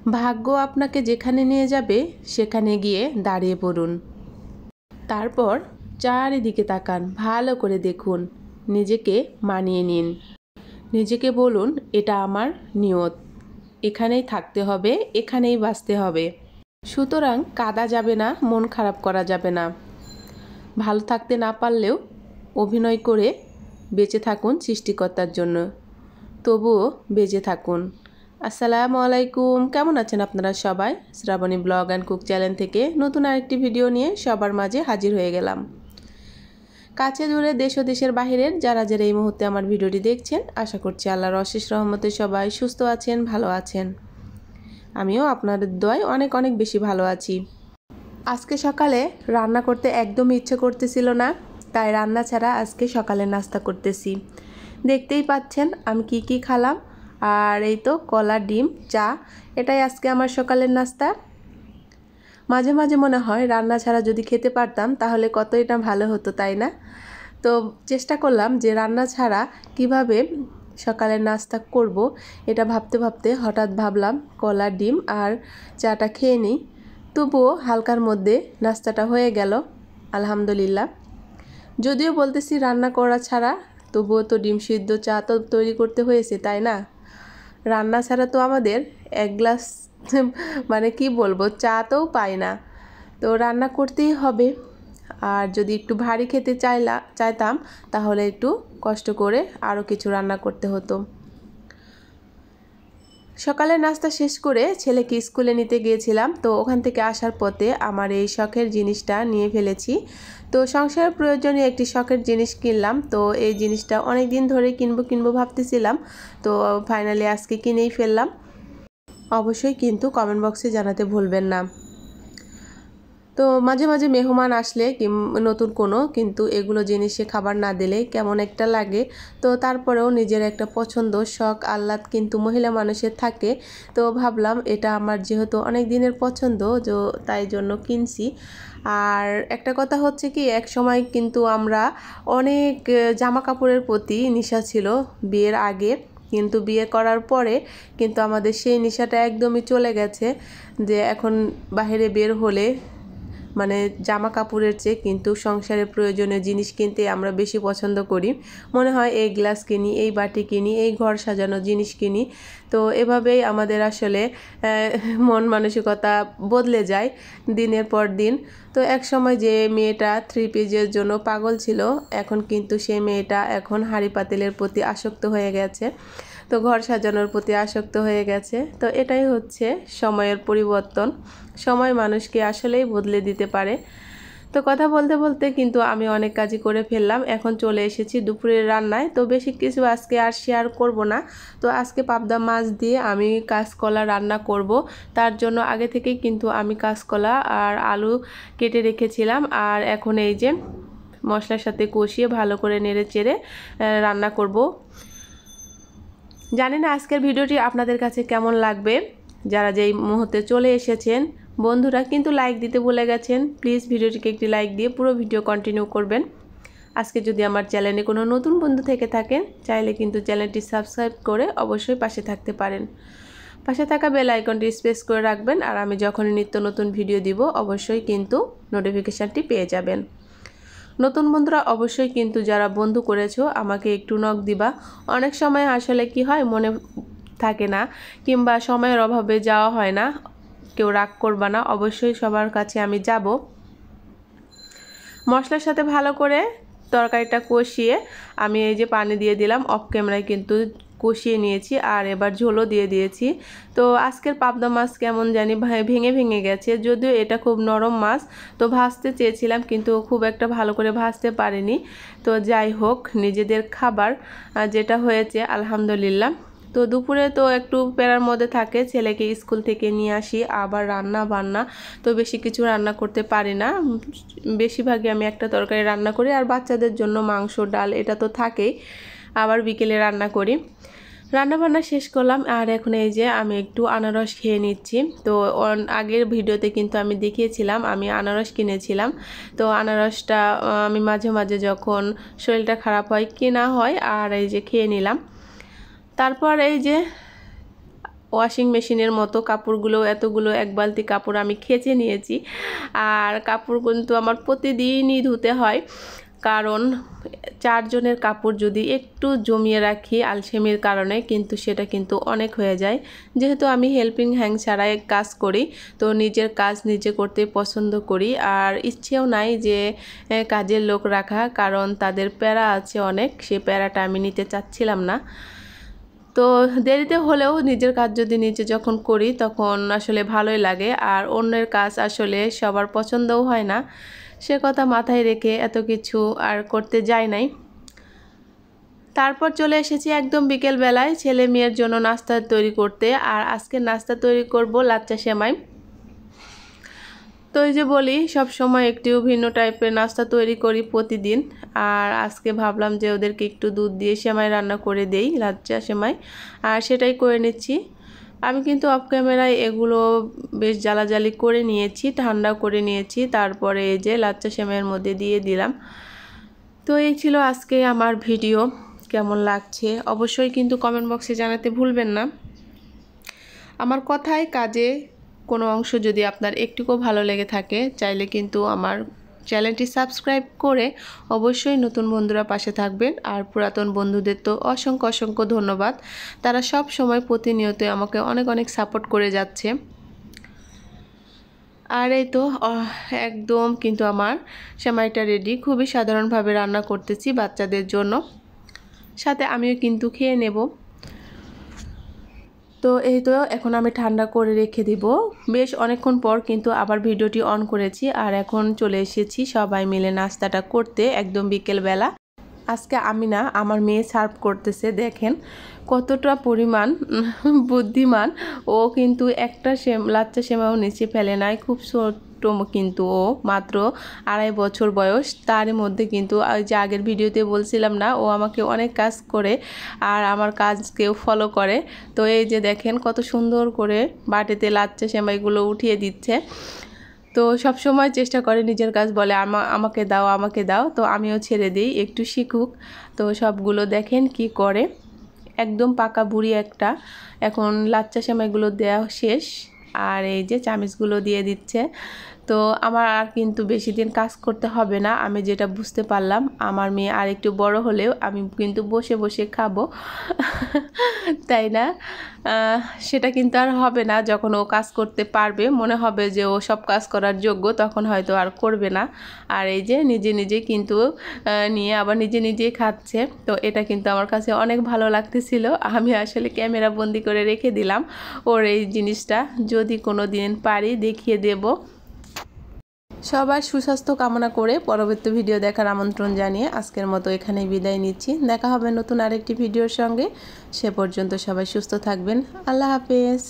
ভাগ্য আপনাকে যেখানে নিয়ে যাবে সেখানে গিয়ে দাঁড়িয়ে পড়ুন। তারপর চারিদিকে তাকান, ভালো করে দেখুন, নিজেকে মানিয়ে নিন। নিজেকে বলুন, এটা আমার নিয়ত, এখানেই থাকতে হবে, এখানেই বাঁচতে হবে। সুতরাং কাঁদা যাবে না, মন খারাপ করা যাবে না। ভালো থাকতে না পারলেও অভিনয় করে বেঁচে থাকুন সৃষ্টিকর্তার জন্য, তবুও বেঁচে থাকুন। আসসালামু আলাইকুম, কেমন আছেন আপনারা সবাই? Shrabani blog and cook channel থেকে নতুন আরেকটি ভিডিও নিয়ে সবার মাঝে হাজির হয়ে গেলাম। কাছে দূরে দেশ ও দেশের বাহিরের যারা এই মুহূর্তে আমার ভিডিওটি দেখছেন, আশা করছি আল্লাহর অশেষ রহমতে সবাই সুস্থ আছেন, ভালো আছেন। আমিও আপনাদের দোয়ায় অনেক অনেক বেশি ভালো আছি। আজকে সকালে রান্না করতে একদমই ইচ্ছে করতেছিল না, তাই রান্না ছাড়া আজকে সকালে নাস্তা করতেছি। দেখতেই পাচ্ছেন আমি কি খালাম, আর এই তো কলা, ডিম, চা, এটাই আজকে আমার সকালের নাস্তা। মাঝে মাঝে মনে হয় রান্না ছাড়া যদি খেতে পারতাম তাহলে কতই না ভালো হতো, তাই না? তো চেষ্টা করলাম যে রান্না ছাড়া কিভাবে সকালের নাস্তা করব, এটা ভাবতে ভাবতে হঠাৎ ভাবলাম কলা, ডিম আর চাটা খেয়ে নিই। তবুও হালকার মধ্যে নাস্তাটা হয়ে গেল, আলহামদুলিল্লাহ। যদিও বলতেছি রান্না করা ছাড়া, তবুও তো ডিম সিদ্ধ, চা তো তৈরি করতে হয়েছে, তাই না? রান্না ছাড়া তো আমাদের এক গ্লাস মানে কি বলবো, চা তো পাই না, তো রান্না করতেই হবে। আর যদি একটু ভারী খেতে চাইতাম তাহলে একটু কষ্ট করে আরও কিছু রান্না করতে হতো। সকালে নাস্তা শেষ করে ছেলেকে স্কুলে নিতে গিয়েছিলাম, তো ওখান থেকে আসার পথে আমার এই শখের জিনিসটা নিয়ে ফেলেছি। তো সংসারের প্রয়োজনীয় একটি শখের জিনিস কিনলাম, তো এই জিনিসটা অনেক দিন ধরে কিনবো ভাবতেছিলাম, তো ফাইনালি আজকে কিনেই ফেললাম। অবশ্যই কিন্তু কমেন্ট বক্সে জানাতে ভুলবেন না। তো মাঝে মাঝে মেহমান আসলে নতুন কোনো কিন্তু এগুলো জিনিসে খাবার না দিলে কেমন একটা লাগে। তো তারপরেও নিজের একটা পছন্দ, শখ, আহ্লাদ কিন্তু মহিলা মানুষের থাকে। তো ভাবলাম এটা আমার যেহেতু অনেক দিনের পছন্দ, তাই জন্য কিনছি। আর একটা কথা হচ্ছে কি, এক সময় কিন্তু আমরা অনেক জামা কাপড়ের প্রতি নেশা ছিল বিয়ের আগে, কিন্তু বিয়ে করার পরে কিন্তু আমাদের সেই নেশাটা একদমই চলে গেছে। যে এখন বাইরে বের হলে মানে জামা কাপড়ের চেয়ে কিন্তু সংসারের প্রয়োজনীয় জিনিস কিনতে আমরা বেশি পছন্দ করি। মনে হয় এই গ্লাস কিনি, এই বাটি কিনি, এই ঘর সাজানো জিনিস কিনি। তো এভাবেই আমাদের আসলে মন মানসিকতা বদলে যায় দিনের পর দিন। তো এক সময় যে মেয়েটা 3 পিসের জন্য পাগল ছিল, এখন কিন্তু সেই মেয়েটা এখন হাঁড়ি পাতিলের প্রতি আসক্ত হয়ে গেছে, তো ঘর সাজানোর প্রতি আসক্ত হয়ে গেছে। তো এটাই হচ্ছে সময়ের পরিবর্তন, সময় মানুষকে আসলেই বদলে দিতে পারে। তো কথা বলতে বলতে কিন্তু আমি অনেক কাজই করে ফেললাম। এখন চলে এসেছি দুপুরের রান্নায়। তো বেশি কিছু আজকে আর শেয়ার করব না। তো আজকে পাবদা মাছ দিয়ে আমি কাঁচকলা রান্না করব। তার জন্য আগে থেকেই কিন্তু আমি কাঁচকলা আর আলু কেটে রেখেছিলাম, আর এখন এই যে মশলার সাথে কষিয়ে ভালো করে নেড়ে চেড়ে রান্না করব। জানি না আজকের ভিডিওটি আপনাদের কাছে কেমন লাগবে। যারা যেই মুহূর্তে চলে এসেছেন বন্ধুরা কিন্তু লাইক দিতে ভুলে গেছেন, প্লিজ ভিডিওটিকে একটি লাইক দিয়ে পুরো ভিডিও কন্টিনিউ করবেন। আজকে যদি আমার চ্যানেলে কোনো নতুন বন্ধু থেকে থাকেন, চাইলে কিন্তু চ্যানেলটি সাবস্ক্রাইব করে অবশ্যই পাশে থাকতে পারেন। পাশে থাকা বেল আইকনটি প্রেস করে রাখবেন, আর আমি যখনই নিত্য নতুন ভিডিও দিব অবশ্যই কিন্তু নোটিফিকেশানটি পেয়ে যাবেন। নতুন বন্ধুরা অবশ্যই কিন্তু যারা বন্ধু করেছো আমাকে একটু নক দিবা। অনেক সময় আসলে কি হয়, মনে থাকে না কিংবা সময়ের অভাবে যাওয়া হয় না, কেউ রাগ করবা না, অবশ্যই সবার কাছে আমি যাব। মশলার সাথে ভালো করে তরকারিটা কষিয়ে আমি এই যে পানি দিয়ে দিলাম, অফ ক্যামেরায় কিন্তু কষিয়ে নিয়েছি, আর এবার ঝোলও দিয়ে দিয়েছি। তো আজকের পাবদা মাছ কেমন জানি ভেঙে ভেঙে গেছে, যদিও এটা খুব নরম মাছ। তো ভাজতে চেয়েছিলাম কিন্তু খুব একটা ভালো করে ভাজতে পারিনি। তো যাই হোক, নিজেদের খাবার যেটা হয়েছে আলহামদুলিল্লাহ। তো দুপুরে তো একটু প্যারার মধ্যে থাকে, ছেলেকে স্কুল থেকে নিয়ে আসি, আবার রান্না বান্না, তো বেশি কিছু রান্না করতে পারি না। বেশিরভাগই আমি একটা তরকারি রান্না করি, আর বাচ্চাদের জন্য মাংস, ডাল এটা তো থাকেই, আবার বিকেলে রান্না করি। রান্না বান্না শেষ করলাম, আর এখন এই যে আমি একটু আনারস খেয়ে নিচ্ছি। তো আগের ভিডিওতে কিন্তু আমি দেখিয়েছিলাম আমি আনারস কিনেছিলাম। তো আনারসটা আমি মাঝে মাঝে যখন শরীরটা খারাপ হয় কেনা হয়, আর এই যে খেয়ে নিলাম। তারপর এই যে ওয়াশিং মেশিনের মতো কাপড়গুলো এতগুলো এক বালতি কাপড় আমি খেঁচে নিয়েছি। আর কাপড় কিন্তু আমার প্রতিদিনই ধুতে হয়, কারণ 4 জনের কাপড় যদি একটু জমিয়ে রাখি আলসেমির কারণে কিন্তু সেটা কিন্তু অনেক হয়ে যায়। যেহেতু আমি হেল্পিং হ্যান্ড ছাড়াই কাজ করি, তো নিজের কাজ নিজে করতে পছন্দ করি। আর ইচ্ছেও নাই যে কাজের লোক রাখা, কারণ তাদের প্যারা আছে অনেক, সে প্যারাটা আমি নিতে চাচ্ছিলাম না। তো দেরিতে হলেও নিজের কাজ যদি নিজে যখন করি তখন আসলে ভালোই লাগে। আর অন্যের কাজ আসলে সবার পছন্দও হয় না, সে কথা মাথায় রেখে এত কিছু আর করতে যাই নাই। তারপর চলে এসেছি একদম বিকেল বেলায় ছেলে মেয়ের জন্য নাস্তা তৈরি করতে। আর আজকে নাস্তা তৈরি করব লাচ্চা সেমাই। তো এই যে বলি সব সময় একটু ভিন্ন টাইপের নাস্তা তৈরি করি প্রতিদিন। আর আজকে ভাবলাম যে ওদেরকে একটু দুধ দিয়ে সেমাই রান্না করে দেই, লাচ্চা সেমাই, আর সেটাই করে নিচ্ছি। আমি কিন্তু অফ ক্যামেরায় এগুলো বেশ জ্বালাজালি করে নিয়েছি, ঠান্ডা করে নিয়েছি, তারপরে এই যে লাচ্চা সেমাইয়ের মধ্যে দিয়ে দিলাম। তো এই ছিল আজকে আমার ভিডিও। কেমন লাগছে অবশ্যই কিন্তু কমেন্ট বক্সে জানাতে ভুলবেন না। আমার কথায় কাজে কোনো অংশ যদি আপনার একটুকুও ভালো লেগে থাকে, চাইলে কিন্তু আমার চ্যানেলটি সাবস্ক্রাইব করে অবশ্যই নতুন বন্ধুরা পাশে থাকবেন। আর পুরাতন বন্ধুদের তো অসংখ্য অসংখ্য ধন্যবাদ, তারা সব সময় প্রতিনিয়ত আমাকে অনেক অনেক সাপোর্ট করে যাচ্ছে। আর এই তো একদম কিন্তু আমার সেমাইটা রেডি। খুবই সাধারণভাবে রান্না করতেছি বাচ্চাদের জন্য, সাথে আমিও কিন্তু খেয়ে নেব। তো এই তো এখন আমি ঠান্ডা করে রেখে দিব। বেশ অনেকক্ষণ পর কিন্তু আবার ভিডিওটি অন করেছি, আর এখন চলে এসেছি সবাই মিলে নাস্তাটা করতে একদম বিকেলবেলা। আজকে আমি না, আমার মেয়ে সার্ভ করতেছে, দেখেন কতটা পরিমাণ বুদ্ধিমান ও। কিন্তু একটা লাচ্চা সেমাইও নিচে ফেলে নাই। খুব ছোট্ট কিন্তু ও, মাত্র 2.5 বছর বয়স। তারই মধ্যে কিন্তু ওই যে আগের ভিডিওতে বলছিলাম না, ও আমাকে অনেক কাজ করে আর আমার কাজকেও ফলো করে। তো এই যে দেখেন কত সুন্দর করে বাটিতে লাচ্চা সেমাইগুলো উঠিয়ে দিচ্ছে। তো সব সময় চেষ্টা করে নিজের কাজ, বলে আমাকে দাও আমাকে দাও। তো আমিও ছেড়ে দিই একটু শিখুক। তো সবগুলো দেখেন কি করে, একদম পাকা বুড়ি একটা। এখন লাচ্চা সেমাইগুলো দেওয়া শেষ, আর এই যে চামিচগুলো দিয়ে দিচ্ছে। তো আমার আর কিন্তু বেশি দিন কাজ করতে হবে না। আমি যেটা বুঝতে পারলাম, আমার মেয়ে আর একটু বড় হলেও আমি কিন্তু বসে বসে খাবো, তাই না? সেটা কিন্তু আর হবে না। যখন ও কাজ করতে পারবে, মনে হবে যে ও সব কাজ করার যোগ্য, তখন হয়তো আর করবে না। আর এই যে নিজে নিজে কিন্তু নিয়ে আবার নিজে নিজেই খাচ্ছে। তো এটা কিন্তু আমার কাছে অনেক ভালো লাগতেছিল। আমি আসলে ক্যামেরা বন্দি করে রেখে দিলাম ওর এই জিনিসটা, যদি কোনো দিন পারি দেখিয়ে দেব। সবার সুস্বাস্থ্য কামনা করে পরবর্তী ভিডিও দেখার আমন্ত্রণ জানিয়ে আজকের মতো এখানেই বিদায় নিচ্ছি। দেখা হবে নতুন আরেকটি ভিডিওর সঙ্গে। সে পর্যন্ত সবাই সুস্থ থাকবেন। আল্লাহ হাফেজ।